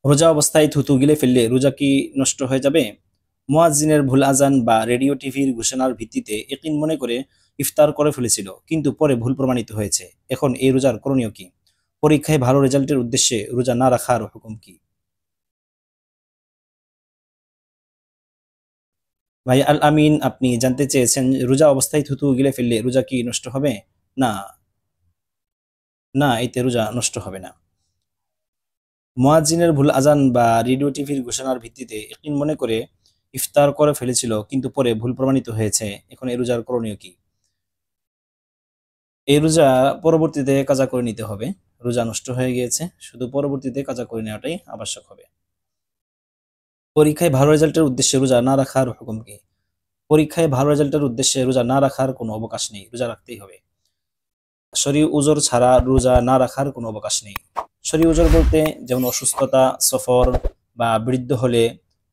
রোজা অবস্থায় থুতু গিলে ফেললে রোজা কি নষ্ট হয়ে যাবে? মুয়াজ্জিনের ভুল আজান বা রেডিও টিভির ঘোষণার ভিত্তিতে ইয়াকিন মনে করে ইফতার করে ফেলেছিল, কিন্তু পরে ভুল প্রমাণিত হয়েছে। এখন এই রোজার করণীয় কি? পরীক্ষায় ভালো রেজাল্টের উদ্দেশ্যে রোজা না রাখার হুকুম কি? ভাই আল আমিন, আপনি জানতে চেয়েছেন রোজা অবস্থায় থুতু গিলে ফেললে রোজা কি নষ্ট হবে? না, না, এতে রোজা নষ্ট হবে না। মুয়াজ্জিনের ভুল আজান বা রেডিও টিভির ঘোষণার ভিত্তিতে ইয়াকিন মনে করে ইফতার করে ফেলেছিল, কিন্তু পরে ভুল প্রমাণিত হয়েছে। এখন এই রোজার করণীয় কি? এই রোজা পরবর্তীতে কাজা করে নিতে হবে। রোজা নষ্ট হয়ে গিয়েছে, শুধু পরবর্তীতে কাজা করে নেওয়াটাই আবশ্যক হবে। পরীক্ষায় ভালো রেজাল্টের উদ্দেশ্যে রোজা না রাখার হুকুম কি? পরীক্ষায় ভালো রেজাল্টের উদ্দেশ্যে রোজা না রাখার কোনো অবকাশ নেই, রোজা রাখতেই হবে। শরী উজর ছাড়া রোজা না রাখার কোনো অবকাশ নেই। শরী উজর বলতে যেমন অসুস্থতা, সফর বা বৃদ্ধ হলে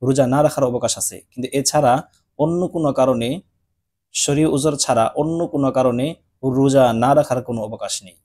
রোজা না রাখার অবকাশ আছে, কিন্তু এছাড়া অন্য কোনো কারণে, শরী উজর ছাড়া অন্য কোনো কারণে রোজা না রাখার কোনো অবকাশ নেই।